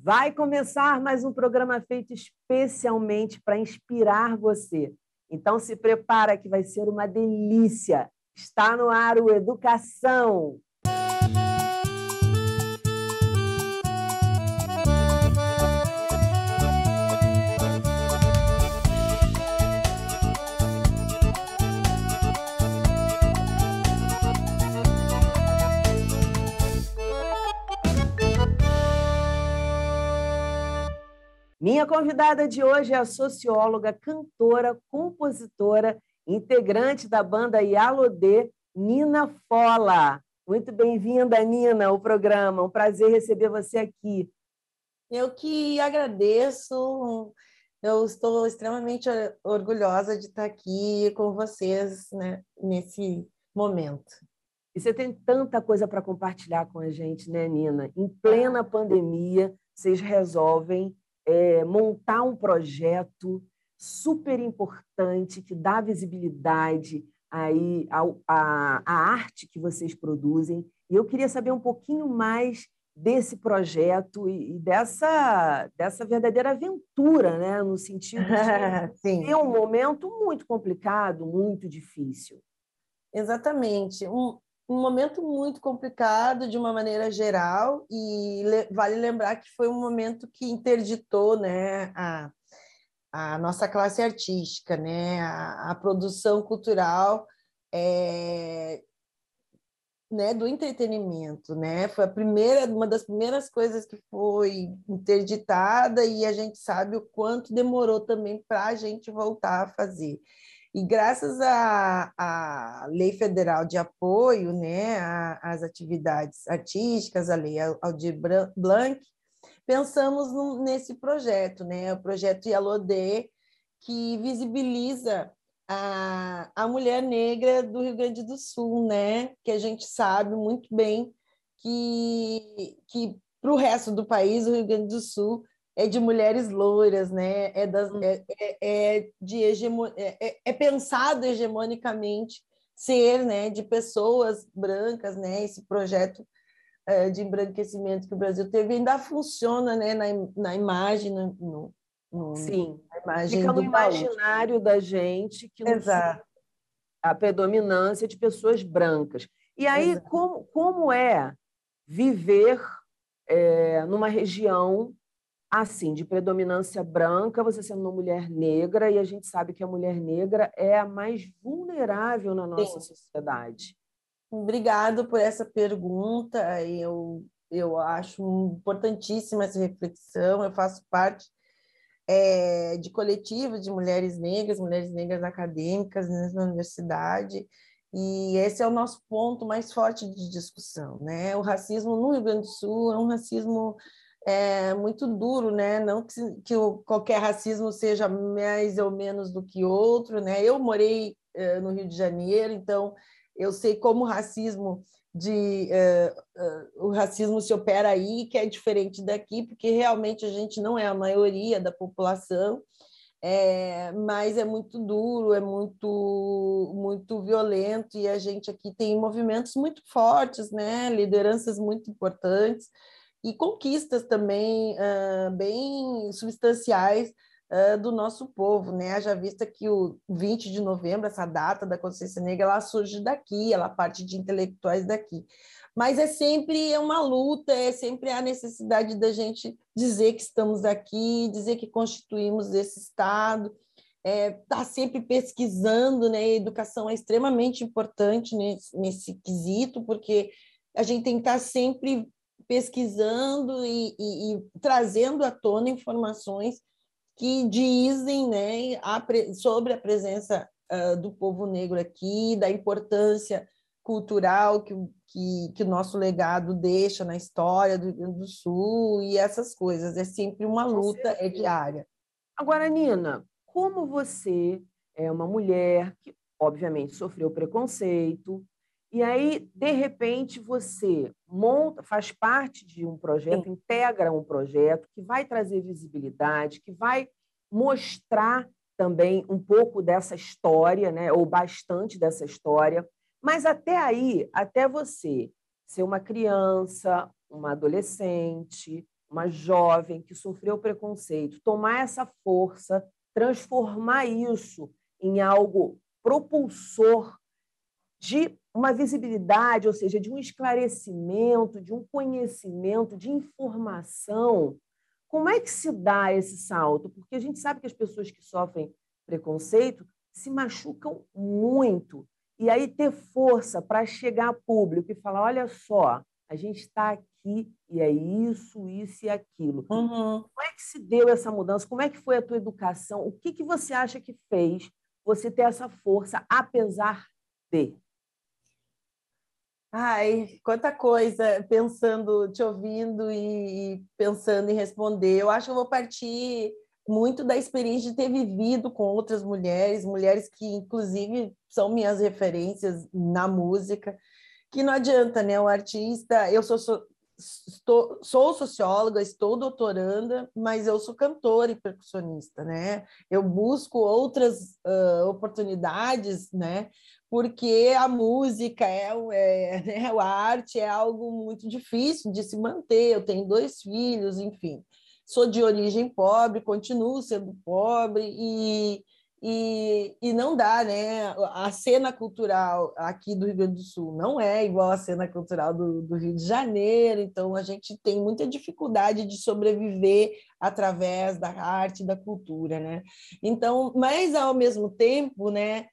Vai começar mais um programa feito especialmente para inspirar você. Então se prepara que vai ser uma delícia. Está no ar o Educação. Minha convidada de hoje é a socióloga, cantora, compositora, integrante da banda Yalodê, Nina Fola. Muito bem-vinda, Nina, ao programa. Um prazer receber você aqui. Eu que agradeço. Eu estou extremamente orgulhosa de estar aqui com vocês, né, nesse momento. E você tem tanta coisa para compartilhar com a gente, né, Nina? Em plena pandemia, vocês resolvem montar um projeto super importante que dá visibilidade aí à arte que vocês produzem. E eu queria saber um pouquinho mais desse projeto e dessa verdadeira aventura, né? No sentido de Sim, ter um momento muito complicado, muito difícil. exatamente. Um momento muito complicado de uma maneira geral, e vale lembrar que foi um momento que interditou, né, a nossa classe artística, né, a produção cultural, né, do entretenimento, né? Foi uma das primeiras coisas que foi interditada, e a gente sabe o quanto demorou também para a gente voltar a fazer. E graças à Lei Federal de Apoio, né, às atividades artísticas, a Lei Aldir Blanc, pensamos nesse projeto, né, o projeto Yalodê, que visibiliza a mulher negra do Rio Grande do Sul, né? Que a gente sabe muito bem que para o resto do país, o Rio Grande do Sul é de mulheres loiras, né? É pensado hegemonicamente ser, né, de pessoas brancas, né? Esse projeto de embranquecimento que o Brasil teve ainda funciona, né, na imagem, Sim, na imagem fica no do gaúcho. imaginário da gente que no Sul Exato, a predominância de pessoas brancas. E aí, exato. como é viver numa região assim, de predominância branca, você sendo uma mulher negra, e a gente sabe que a mulher negra é a mais vulnerável na nossa Sim. sociedade. Obrigado por essa pergunta. Eu acho importantíssima essa reflexão. Eu faço parte de coletivos de mulheres negras acadêmicas, né, na universidade, e esse é o nosso ponto mais forte de discussão, né? O racismo no Rio Grande do Sul é um racismo muito duro, né? Não qualquer racismo seja mais ou menos do que outro, né? Eu morei no Rio de Janeiro, então eu sei como o racismo se opera aí, que é diferente daqui, porque realmente a gente não é a maioria da população, mas é muito duro, é muito violento, e a gente aqui tem movimentos muito fortes, né? Lideranças muito importantes, e conquistas também bem substanciais do nosso povo, né? Haja vista que o 20 de novembro, essa data da consciência negra, ela surge daqui, ela parte de intelectuais daqui. Mas é sempre uma luta, é sempre a necessidade da gente dizer que estamos aqui, dizer que constituímos esse Estado, tá sempre pesquisando, né? A educação é extremamente importante nesse quesito, porque a gente tem que estar sempre pesquisando e trazendo à tona informações que dizem, né, sobre a presença do povo negro aqui, da importância cultural que o nosso legado deixa na história do Rio Grande do Sul, e essas coisas. É sempre uma Com luta, é certeza. diária. Agora, Nina, como você é uma mulher que, obviamente, sofreu preconceito, e aí, de repente, você monta, faz parte de um Sim. projeto, integra um projeto que vai trazer visibilidade, que vai mostrar também um pouco dessa história, né, ou bastante dessa história, mas até aí, até você ser uma criança, uma adolescente, uma jovem que sofreu preconceito, tomar essa força, transformar isso em algo propulsor de uma visibilidade, ou seja, de um esclarecimento, de um conhecimento, de informação. Como é que se dá esse salto? Porque a gente sabe que as pessoas que sofrem preconceito se machucam muito. E aí ter força para chegar a público e falar, olha só, a gente está aqui e é isso e aquilo. Uhum. Como é que se deu essa mudança? Como é que foi a tua educação? O que você acha que fez você ter essa força, apesar de? Ai, quanta coisa, pensando, te ouvindo e pensando em responder. Eu acho que eu vou partir muito da experiência de ter vivido com outras mulheres, mulheres que, inclusive, são minhas referências na música, que não adianta, né? O artista, sou socióloga, estou doutoranda, mas eu sou cantora e percussionista, né? Eu busco outras oportunidades, né? Porque a música né? A arte é algo muito difícil de se manter. Eu tenho 2 filhos, enfim. Sou de origem pobre, continuo sendo pobre e não dá, né? A cena cultural aqui do Rio Grande do Sul não é igual à cena cultural do Rio de Janeiro, então a gente tem muita dificuldade de sobreviver através da arte e da cultura, né? Então, mas ao mesmo tempo, né?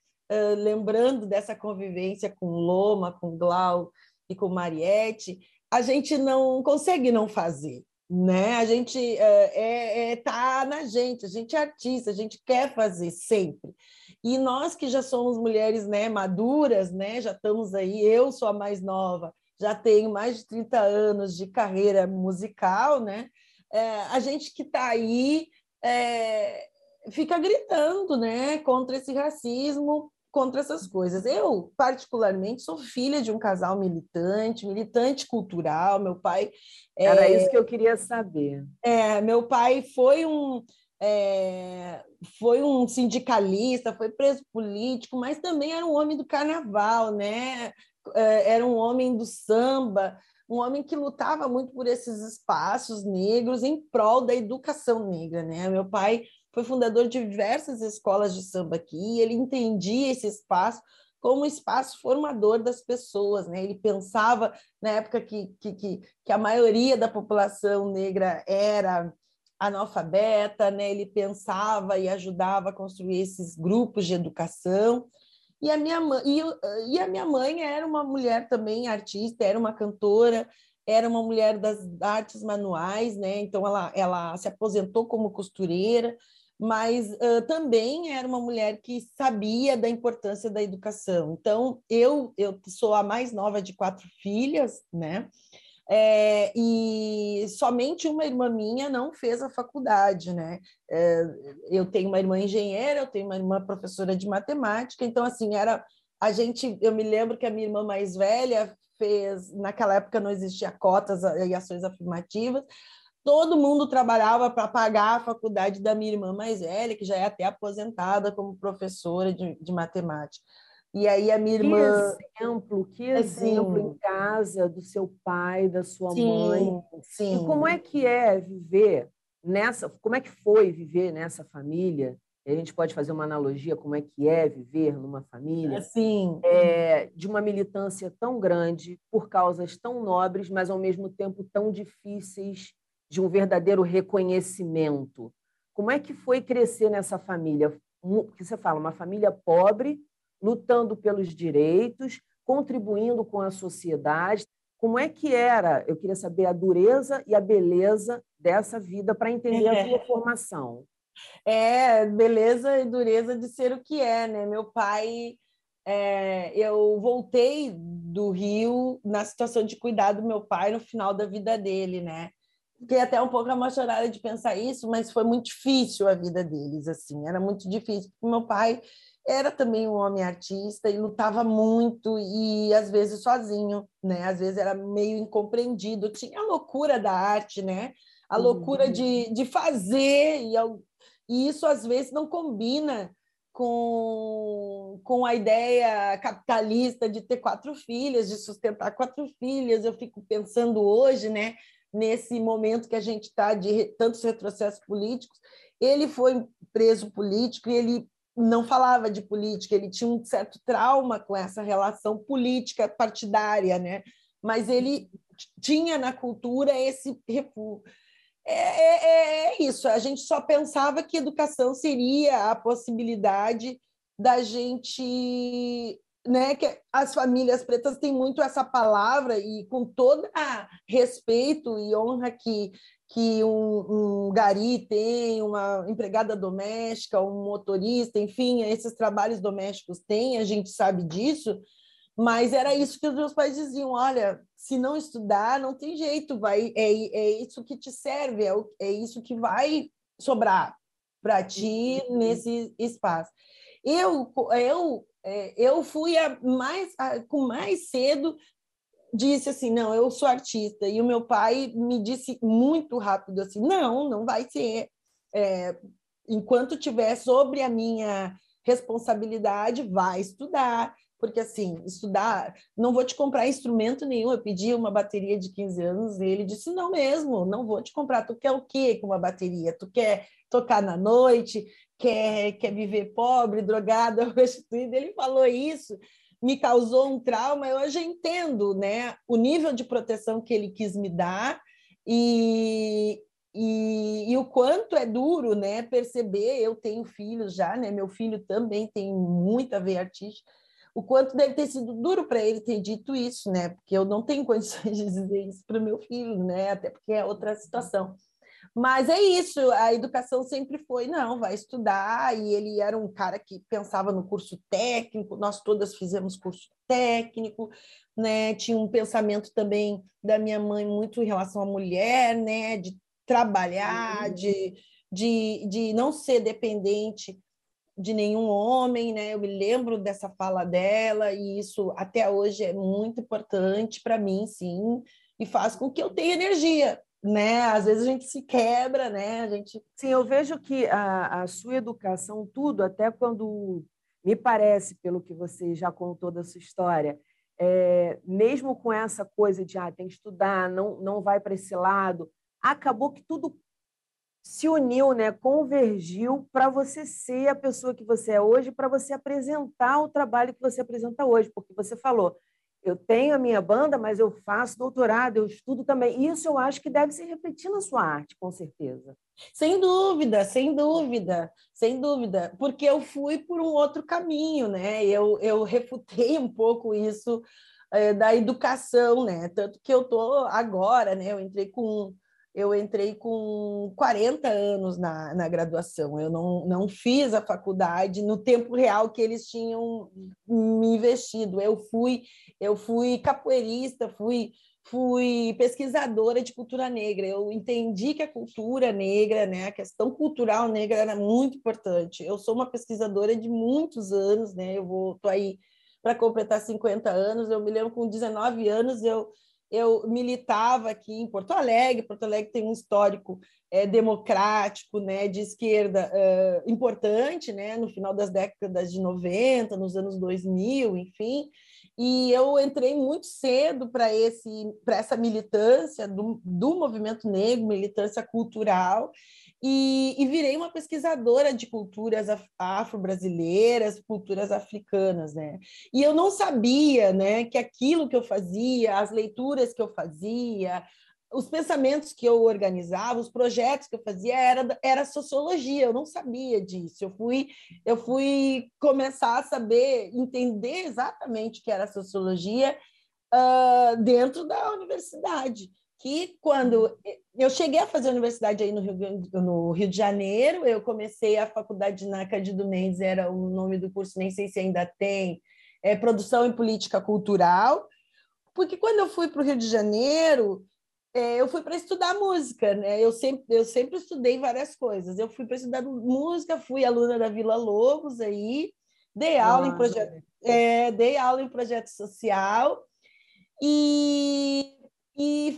Lembrando dessa convivência com Loma, com Glau e com Mariette, a gente não consegue não fazer, né? A gente tá na gente, a gente é artista, a gente quer fazer sempre. E nós que já somos mulheres, né, maduras, né, já estamos aí, eu sou a mais nova, já tenho mais de 30 anos de carreira musical, né? A gente que está aí fica gritando, né, contra esse racismo, contra essas coisas. Eu, particularmente, sou filha de um casal militante cultural. Meu pai Era isso que eu queria saber. meu pai foi um sindicalista, foi preso político, mas também era um homem do carnaval, né? Era um homem do samba, um homem que lutava muito por esses espaços negros em prol da educação negra, né? Meu pai foi fundador de diversas escolas de samba aqui, e ele entendia esse espaço como um espaço formador das pessoas, né? Ele pensava na época que a maioria da população negra era analfabeta, né? Ele pensava e ajudava a construir esses grupos de educação. E a minha mãe era uma mulher também artista, era uma cantora, era uma mulher das artes manuais, né? Então ela se aposentou como costureira, mas também era uma mulher que sabia da importância da educação. Então eu sou a mais nova de 4 filhas, né? E somente uma irmã minha não fez a faculdade, né? Eu tenho uma irmã engenheira, eu tenho uma irmã professora de matemática, então assim eu me lembro que a minha irmã mais velha fez, naquela época não existia cotas e ações afirmativas, todo mundo trabalhava para pagar a faculdade da minha irmã mais velha, que já é até aposentada como professora de matemática. E aí a minha irmã, Que exemplo em assim, casa do seu pai, da sua mãe. sim, E como sim. é que é viver como é que foi viver nessa família? E a gente pode fazer uma analogia como é que é viver numa família Assim, de uma militância tão grande por causas tão nobres, mas ao mesmo tempo tão difíceis de um verdadeiro reconhecimento. Como é que foi crescer nessa família? Que você fala, uma família pobre, lutando pelos direitos, contribuindo com a sociedade. Como é que era? Eu queria saber a dureza e a beleza dessa vida para entender a tua formação. beleza e dureza de ser o que é, né? Meu pai, eu voltei do Rio na situação de cuidar do meu pai no final da vida dele, né? Fiquei até um pouco emocionada de pensar isso, mas foi muito difícil a vida deles, assim, era muito difícil, porque meu pai era também um homem artista e lutava muito e às vezes sozinho, né? Às vezes era meio incompreendido, tinha a loucura da arte, né? A loucura de fazer e isso às vezes não combina com a ideia capitalista de ter 4 filhas, de sustentar 4 filhas. Eu fico pensando hoje, né? nesse momento que a gente está de tantos retrocessos políticos. Ele foi preso político e ele não falava de política, ele tinha um certo trauma com essa relação política partidária, né? Mas ele tinha na cultura esse refúgio. É isso, a gente só pensava que educação seria a possibilidade da gente, né, que as famílias pretas têm muito essa palavra, e com todo respeito e honra que um gari tem, uma empregada doméstica, um motorista, enfim, esses trabalhos domésticos têm, a gente sabe disso, mas era isso que os meus pais diziam: olha, se não estudar, não tem jeito, é isso que te serve, é isso que vai sobrar para ti nesse espaço. Eu fui com mais cedo, disse assim: não, eu sou artista. E o meu pai me disse muito rápido assim: não vai ser. Enquanto tiver sobre a minha responsabilidade, vai estudar. Porque, assim, estudar, não vou te comprar instrumento nenhum. Eu pedi uma bateria de 15 anos e ele disse: não mesmo, não vou te comprar. Tu quer o quê com uma bateria? Tu quer tocar na noite? Quer viver pobre, drogada, prostituída? Ele falou isso, me causou um trauma. Eu já entendo, né, o nível de proteção que ele quis me dar e o quanto é duro, né, perceber. Eu tenho filhos já, né, meu filho também tem muita veia artística. O quanto deve ter sido duro para ele ter dito isso, né? Porque eu não tenho condições de dizer isso para o meu filho, né? Até porque é outra situação. Mas é isso, a educação sempre foi: não, vai estudar. E ele era um cara que pensava no curso técnico, nós todas fizemos curso técnico, né? Tinha um pensamento também da minha mãe muito em relação à mulher, né? De trabalhar, de não ser dependente de nenhum homem, né? Eu me lembro dessa fala dela, e isso até hoje é muito importante para mim, sim, e faz com que eu tenha energia, né? Às vezes a gente se quebra, né? Sim, eu vejo que a sua educação, tudo, até quando me parece, pelo que você já contou da sua história, mesmo com essa coisa de tem que estudar, não vai para esse lado, acabou que tudo se uniu, né, convergiu para você ser a pessoa que você é hoje, para você apresentar o trabalho que você apresenta hoje, porque você falou: eu tenho a minha banda, mas eu faço doutorado, eu estudo também. Isso eu acho que deve se refletir na sua arte, com certeza. Sem dúvida, sem dúvida, sem dúvida, porque eu fui por um outro caminho, né? Eu refutei um pouco isso da educação, né? Tanto que eu tô agora, né? Eu entrei com 40 anos na graduação. Eu não fiz a faculdade no tempo real que eles tinham me investido. Eu fui capoeirista, fui pesquisadora de cultura negra. Eu entendi que a cultura negra, né, a questão cultural negra era muito importante. Eu sou uma pesquisadora de muitos anos, né? Tô aí para completar 50 anos. Eu me lembro, com 19 anos, eu militava aqui em Porto Alegre. Porto Alegre tem um histórico democrático, né, de esquerda importante, né, no final das décadas de 90, nos anos 2000, enfim. E eu entrei muito cedo para essa militância do movimento negro, militância cultural, e virei uma pesquisadora de culturas afro-brasileiras, culturas africanas, né? E eu não sabia, né, que aquilo que eu fazia, as leituras que eu fazia, os pensamentos que eu organizava, os projetos que eu fazia era sociologia. Eu não sabia disso. Eu fui começar a saber, entender exatamente o que era sociologia dentro da universidade. Que quando eu cheguei a fazer a universidade aí no Rio de Janeiro, eu comecei a faculdade na Cândido Mendes, era o nome do curso, nem sei se ainda tem, Produção em Política Cultural, porque quando eu fui para o Rio de Janeiro, eu fui para estudar música, né? Eu sempre estudei várias coisas. Eu fui para estudar música, fui aluna da Vila Lobos aí, dei aula dei aula em projeto social e,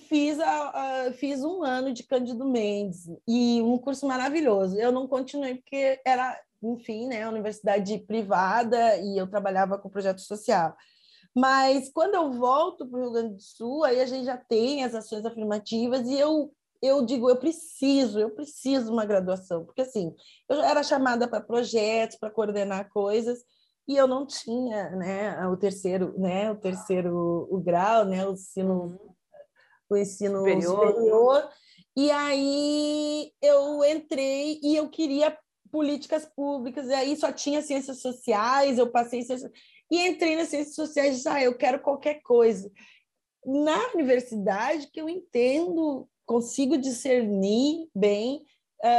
fiz um ano de Cândido Mendes, e um curso maravilhoso. Eu não continuei porque era, enfim, né, universidade privada, e eu trabalhava com projeto social. Mas quando eu volto para o Rio Grande do Sul, aí a gente já tem as ações afirmativas e eu digo, eu preciso de uma graduação, porque assim, eu já era chamada para projetos, para coordenar coisas, e eu não tinha, né, o terceiro o grau, né, o ensino Superior. superior, e aí eu entrei e eu queria políticas públicas, e aí só tinha ciências sociais, eu passei em ciências, e entrei nas ciências sociais e disse, eu quero qualquer coisa. Na universidade que eu entendo, consigo discernir bem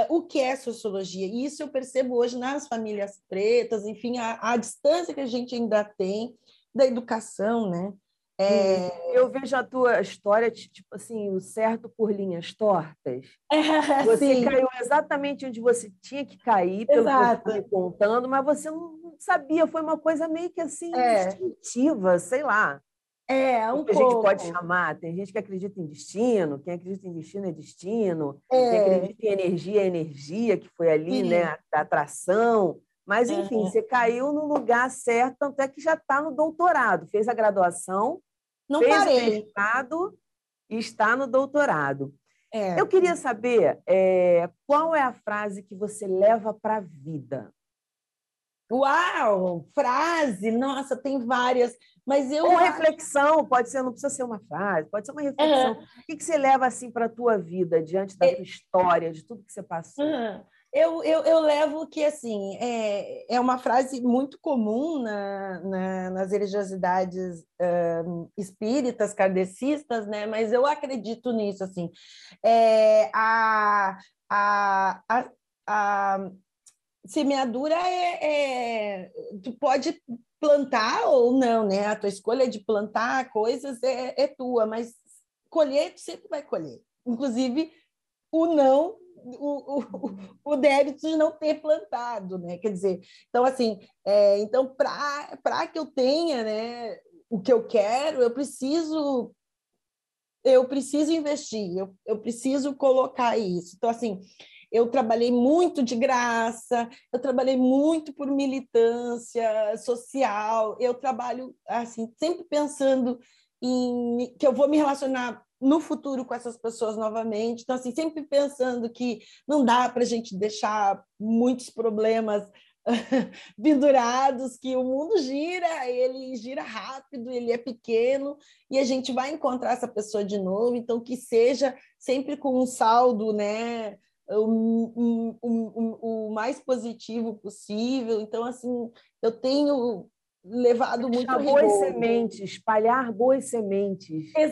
o que é sociologia. E isso eu percebo hoje nas famílias pretas, enfim, a distância que a gente ainda tem da educação, né? Sim, eu vejo a tua história, tipo assim, o certo por linhas tortas. Você Sim, caiu exatamente onde você tinha que cair, pelo que você está me exato. contando, mas você não sabia, foi uma coisa meio que assim, É, instintiva, sei lá. O um que a gente pode pouco. chamar, tem gente que acredita em destino, quem acredita em destino é destino, quem É, acredita em energia é energia, que foi ali, né, sim. da atração. Mas, enfim, você caiu no lugar certo, tanto é que já está no doutorado, fez a graduação, Não fez o parei. mestrado e está no doutorado. Eu É. queria saber qual é a frase que você leva para a vida? Uau! Frase! Nossa, tem várias. Mas Ou eu acho. reflexão, pode ser, não precisa ser uma frase, pode ser uma reflexão. O que você leva assim para a tua vida, diante da tua história, de tudo que você passou? Eu levo que assim é uma frase muito comum nas religiosidades espíritas, kardecistas, né? Mas eu acredito nisso assim. É, a, a semeadura tu pode plantar ou não, né? A tua escolha de plantar coisas é tua, mas colher tu sempre vai colher. Inclusive o não, o débito de não ter plantado, né? Quer dizer, então assim, então para que eu tenha, né, o que eu quero, eu preciso investir, eu preciso colocar isso. Então assim, eu trabalhei muito de graça, eu trabalhei muito por militância social, eu trabalho assim sempre pensando em que eu vou me relacionar no futuro com essas pessoas novamente. Então, assim, sempre pensando que não dá para a gente deixar muitos problemas pendurados, que o mundo gira, ele gira rápido, ele é pequeno, e a gente vai encontrar essa pessoa de novo, então que seja sempre com um saldo, né, o mais positivo possível. Então, assim, eu tenho levado muito Deixar boas rigor. sementes, espalhar boas sementes. Acho que é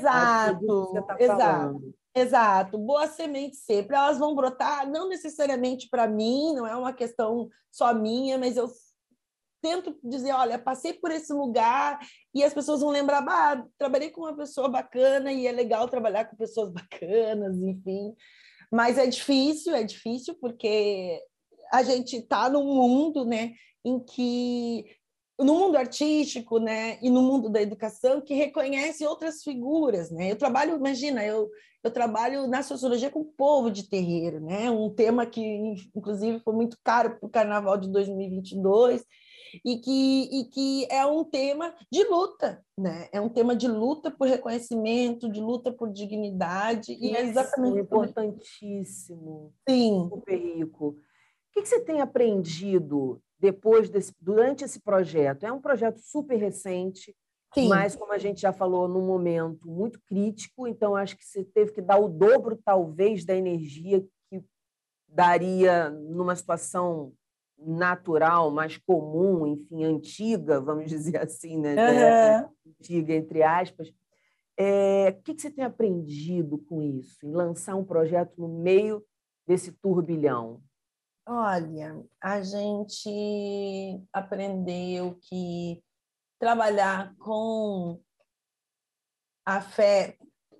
disso que você Exato, está exato, falando. exato. Boas sementes sempre. Elas vão brotar, não necessariamente para mim, não é uma questão só minha, mas eu tento dizer, olha, passei por esse lugar e as pessoas vão lembrar, trabalhei com uma pessoa bacana e é legal trabalhar com pessoas bacanas, enfim. Mas é difícil porque a gente está num mundo, né, em que no mundo artístico, né, e no mundo da educação que reconhece outras figuras, né? Eu trabalho, imagina, eu trabalho na sociologia com o povo de terreiro, né? Um tema que inclusive foi muito caro para o Carnaval de 2022 e que é um tema de luta, né? É um tema de luta por reconhecimento, de luta por dignidade, e é Riquíssimo, exatamente sobre importantíssimo, sim, super rico. O que você tem aprendido durante esse projeto? É um projeto super recente, sim. mas, como a gente já falou, num momento muito crítico, então acho que você teve que dar o dobro, talvez, da energia que daria numa situação natural, mais comum, enfim, antiga, vamos dizer assim, né? Uhum. Antiga, entre aspas. O que você tem aprendido com isso, em lançar um projeto no meio desse turbilhão? Olha, a gente aprendeu que trabalhar com afeto,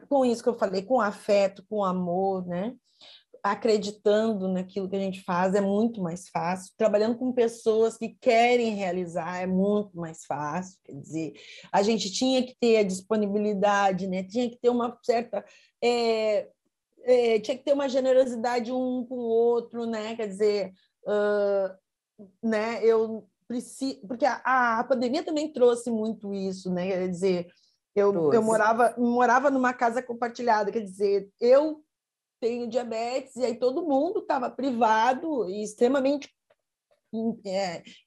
com isso que eu falei, com afeto, com amor, né? Acreditando naquilo que a gente faz é muito mais fácil. Trabalhando com pessoas que querem realizar é muito mais fácil. Quer dizer, a gente tinha que ter a disponibilidade, né? Tinha que ter uma certa tinha que ter uma generosidade um com o outro, né? Quer dizer, né? Eu porque a pandemia também trouxe muito isso, né? Quer dizer, eu morava numa casa compartilhada, quer dizer, eu tenho diabetes e aí todo mundo estava privado e extremamente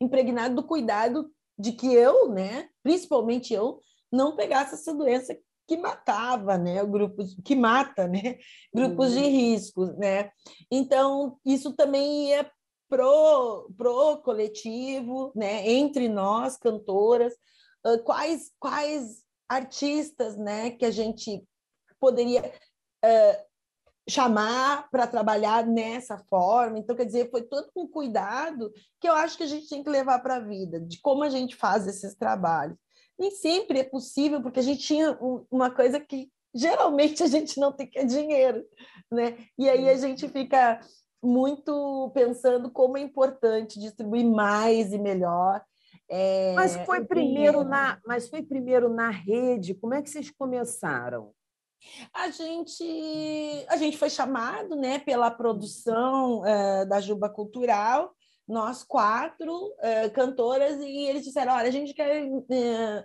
impregnado do cuidado de que eu, né, principalmente eu, não pegasse essa doença que matava, né, grupos que mata, né, grupos de riscos, né. Então isso também ia pro coletivo, né, entre nós cantoras, quais artistas, né, que a gente poderia chamar para trabalhar nessa forma. Então, quer dizer, foi todo um cuidado que eu acho que a gente tem que levar para a vida, de como a gente faz esses trabalhos. Nem sempre é possível, porque a gente tinha uma coisa que geralmente a gente não tem, que é dinheiro, né? E aí a gente fica muito pensando como é importante distribuir mais e melhor. Mas foi primeiro na rede. Como é que vocês começaram? A gente foi chamado, né, pela produção da Juba Cultural, nós 4 cantoras, e eles disseram, olha, a gente quer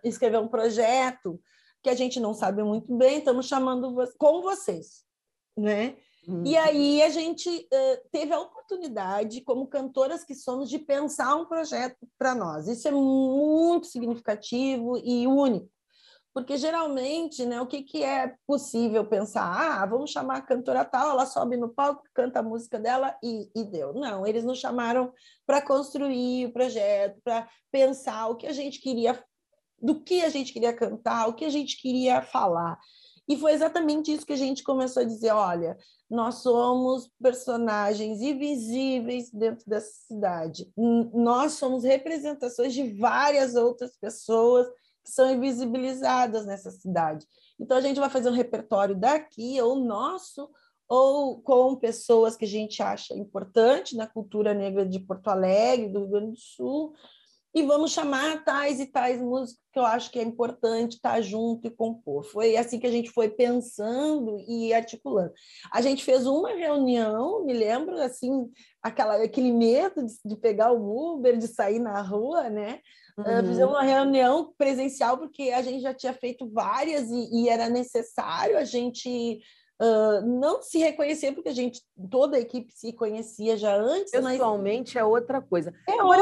escrever um projeto que a gente não sabe muito bem, estamos chamando com vocês, né? E aí a gente teve a oportunidade, como cantoras que somos, de pensar um projeto para nós. Isso é muito significativo e único. Porque geralmente, né, o que é possível pensar? Vamos chamar a cantora tal, ela sobe no palco, canta a música dela e deu. Não, eles nos chamaram para construir o projeto, para pensar o que a gente queria, do que a gente queria cantar, o que a gente queria falar. E foi exatamente isso que a gente começou a dizer: olha, nós somos personagens invisíveis dentro dessa cidade. Nós somos representações de várias outras pessoas que são invisibilizadas nessa cidade. Então, a gente vai fazer um repertório daqui, ou nosso, ou com pessoas que a gente acha importante na cultura negra de Porto Alegre, do Rio Grande do Sul, e vamos chamar tais e tais músicos que eu acho que é importante estar junto e compor. Foi assim que a gente foi pensando e articulando. A gente fez uma reunião, me lembro, assim, aquele medo de pegar o Uber, de sair na rua, né? Fizemos uma reunião presencial, porque a gente já tinha feito várias e era necessário a gente não se reconhecer, porque toda a equipe se conhecia já antes. Pessoalmente é outra coisa. Agora,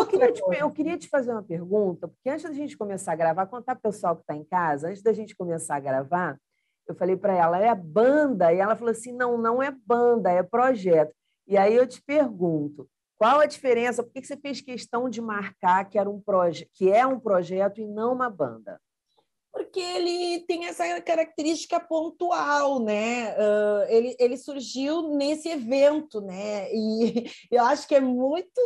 eu queria te fazer uma pergunta, porque antes da gente começar a gravar, contar para o pessoal que está em casa, antes da gente começar a gravar, eu falei para ela, é banda? E ela falou assim, não, não é banda, é projeto. E aí eu te pergunto, qual a diferença? Por que você fez questão de marcar que é um projeto e não uma banda? Porque ele tem essa característica pontual, né? Ele surgiu nesse evento, né? E eu acho que é muito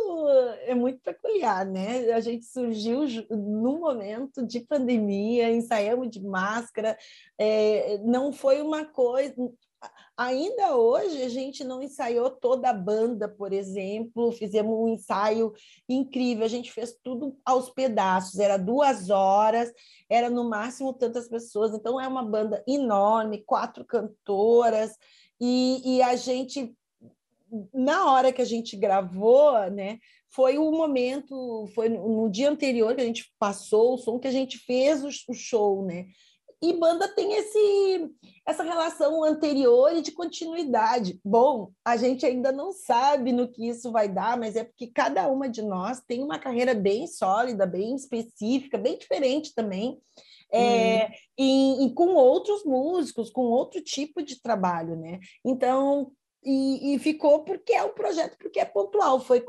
peculiar, né? A gente surgiu num momento de pandemia, ensaiamos de máscara, não foi uma coisa. Ainda hoje, a gente não ensaiou toda a banda, por exemplo, fizemos um ensaio incrível, a gente fez tudo aos pedaços, era 2 horas, era no máximo tantas pessoas, então é uma banda enorme, 4 cantoras, e a gente, na hora que a gente gravou, né, foi o momento, foi no dia anterior que a gente passou o som, que a gente fez o show, né? E banda tem essa relação anterior e de continuidade. Bom, a gente ainda não sabe no que isso vai dar, mas é porque cada uma de nós tem uma carreira bem sólida, bem específica, bem diferente também, e com outros músicos, com outro tipo de trabalho, né? Então, e ficou porque é um projeto, porque é pontual, foi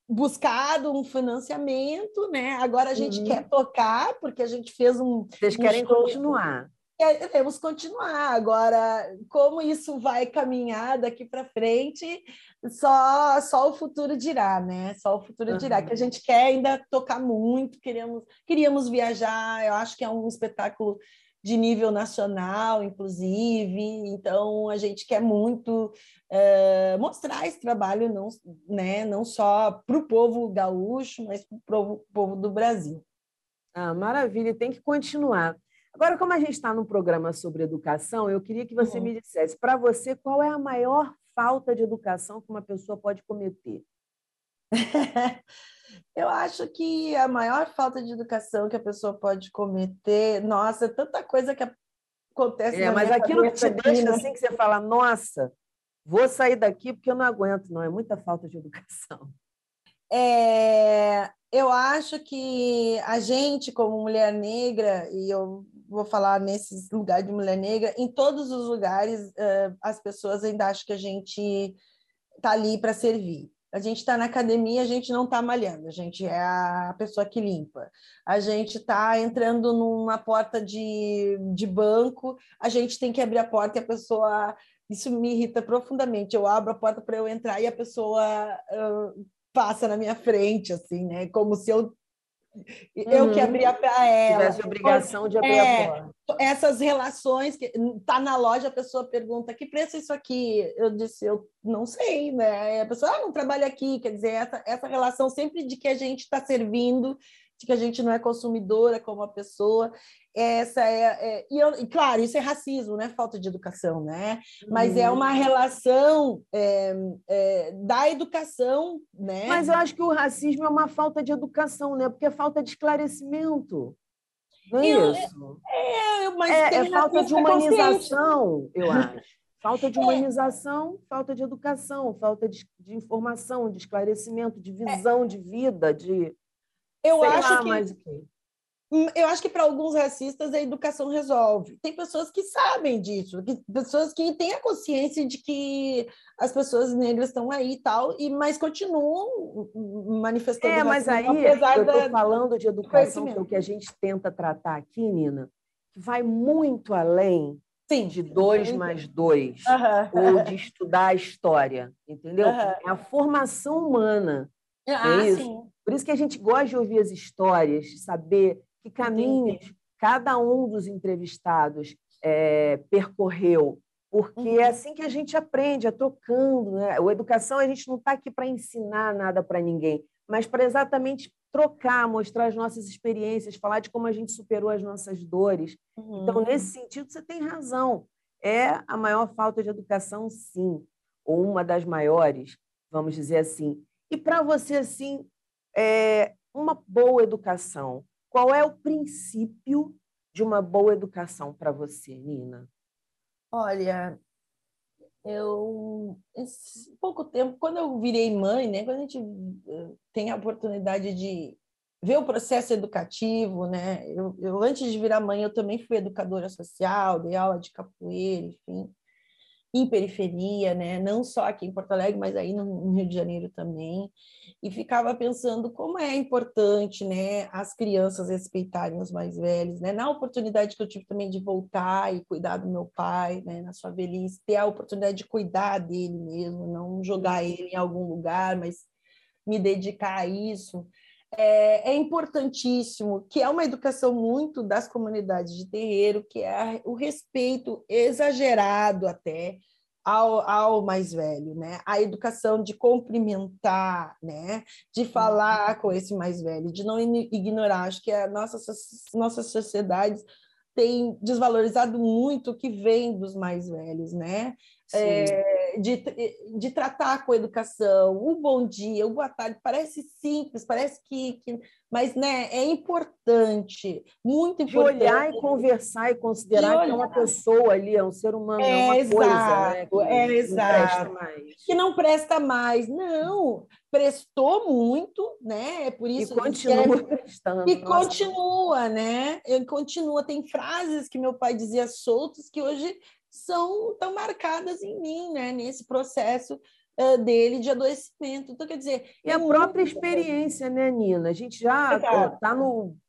buscado um financiamento, né? Agora a gente quer tocar, porque a gente fez Vocês querem continuar. Queremos continuar. Agora, como isso vai caminhar daqui para frente, só o futuro dirá, né? Só o futuro dirá, que a gente quer ainda tocar muito, queríamos viajar, eu acho que é um espetáculo de nível nacional, inclusive, então a gente quer muito mostrar esse trabalho, não, né, não só para o povo gaúcho, mas para o povo do Brasil. Maravilha, tem que continuar. Agora, como a gente está num programa sobre educação, eu queria que você me dissesse, para você, qual é a maior falta de educação que uma pessoa pode cometer? Eu acho que a maior falta de educação que a pessoa pode cometer, nossa, tanta coisa que acontece na Mas minha aquilo que cabeça te aqui, deixa né? assim, que você fala, nossa, vou sair daqui porque eu não aguento, não, é muita falta de educação. Eu acho que a gente, como mulher negra, e eu vou falar nesse lugar de mulher negra, em todos os lugares, as pessoas ainda acham que a gente está ali para servir. A gente está na academia, a gente não está malhando, a gente é a pessoa que limpa. A gente está entrando numa porta de banco, a gente tem que abrir a porta e a pessoa. Isso me irrita profundamente. Eu abro a porta para eu entrar e a pessoa passa na minha frente, assim, né? Como se eu que abria para ela. Tivesse obrigação de abrir a porta. Essas relações que tá na loja, a pessoa pergunta que preço é isso aqui? Eu disse, eu não sei, né? A pessoa não trabalha aqui, quer dizer, essa relação sempre de que a gente está servindo, de que a gente não é consumidora como a pessoa. E claro, isso é racismo, né? Falta de educação, né? Mas é uma relação da educação, né? Mas eu acho que o racismo é uma falta de educação, né? Porque é falta de esclarecimento. Não é isso? Mas É falta de humanização, eu acho. Falta de É. humanização, falta de educação, falta de informação, de esclarecimento, de visão de vida, de Eu sei acho lá que mais o quê. Eu acho que para alguns racistas a educação resolve. Tem pessoas que sabem disso, pessoas que têm a consciência de que as pessoas negras estão aí e tal, mas continuam manifestando Mas racismo, aí apesar eu estou falando de do educação, que é o conhecimento. que a gente tenta tratar aqui, Nina, que vai muito além Sim. de 2 mais 2, ou de estudar a história, entendeu? É a formação humana, não é isso? Sim. Por isso que a gente gosta de ouvir as histórias, de saber que caminhos cada um dos entrevistados percorreu, porque é assim que a gente aprende, é trocando, né? A educação, a gente não está aqui para ensinar nada para ninguém, mas para exatamente trocar, mostrar as nossas experiências, falar de como a gente superou as nossas dores. Então, nesse sentido, você tem razão. É a maior falta de educação, sim, ou uma das maiores, vamos dizer assim. E para você, assim, uma boa educação, qual é o princípio de uma boa educação para você, Nina? Olha, pouco tempo, quando eu virei mãe, né, quando a gente tem a oportunidade de ver o processo educativo, né, eu antes de virar mãe, eu também fui educadora social, dei aula de capoeira, enfim, em periferia, né, não só aqui em Porto Alegre, mas aí no Rio de Janeiro também, e ficava pensando como é importante, né, as crianças respeitarem os mais velhos, né, na oportunidade que eu tive também de voltar e cuidar do meu pai, né, na sua velhice, ter a oportunidade de cuidar dele mesmo, não jogar ele em algum lugar, mas me dedicar a isso. É importantíssimo, que é uma educação muito das comunidades de terreiro, que é o respeito exagerado até ao mais velho, né? A educação de cumprimentar, né? De falar com esse mais velho, de não ignorar. Acho que a nossas sociedades têm desvalorizado muito o que vem dos mais velhos, né? De tratar com educação, o bom dia, o boa tarde, parece simples, parece mas né, é importante, muito De olhar importante. e conversar e De considerar que é olhar. uma pessoa ali, é um ser humano, não é uma coisa, né, que não presta Exato. mais. Que não presta mais. Não, prestou muito, né? É por E isso continua prestando. e Nossa. continua, né? Ele continua. Tem frases que meu pai dizia soltas que hoje são tão marcadas em mim, né? Nesse processo dele de adoecimento. Então, quer dizer, E a própria experiência, né, Nina? A gente já está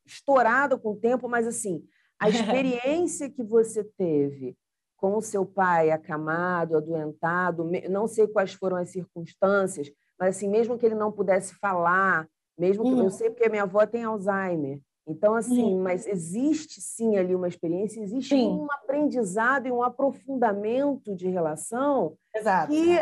estourado com o tempo, mas assim, a experiência que você teve com o seu pai acamado, adoentado, não sei quais foram as circunstâncias, mas assim, mesmo que ele não pudesse falar, mesmo que eu sei porque minha avó tem Alzheimer. Então, assim, mas existe sim ali uma experiência, existe um aprendizado e um aprofundamento de relação que,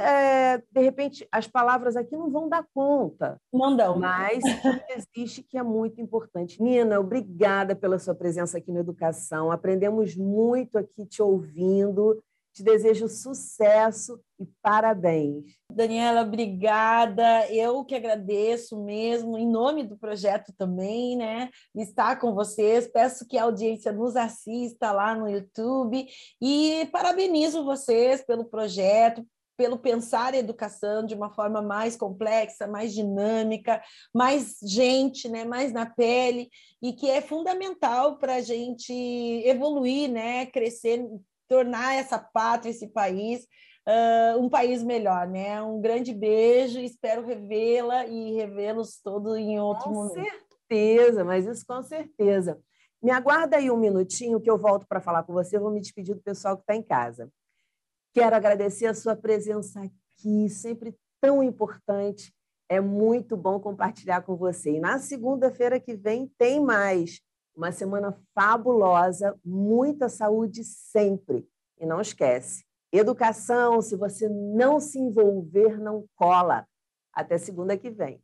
de repente, as palavras aqui não vão dar conta, não dão. mas que existe, que é muito importante. Nina, obrigada pela sua presença aqui no Educação. Aprendemos muito aqui te ouvindo Te desejo sucesso e parabéns. Daniela, obrigada. Eu que agradeço mesmo, em nome do projeto também, né? Estar com vocês. Peço que a audiência nos assista lá no YouTube e parabenizo vocês pelo projeto, pelo pensar a educação de uma forma mais complexa, mais dinâmica, mais gente, né? Mais na pele, e que é fundamental para a gente evoluir, né? Crescer, tornar essa pátria, esse país, um país melhor, né? Um grande beijo, espero revê-la e revê-los todos em outro momento. Com certeza, mas isso com certeza. Me aguarda aí um minutinho que eu volto para falar com você, eu vou me despedir do pessoal que está em casa. Quero agradecer a sua presença aqui, sempre tão importante. É muito bom compartilhar com você. E na segunda-feira que vem tem mais. Uma semana fabulosa, muita saúde sempre. E não esquece, educação, se você não se envolver, não cola. Até segunda que vem.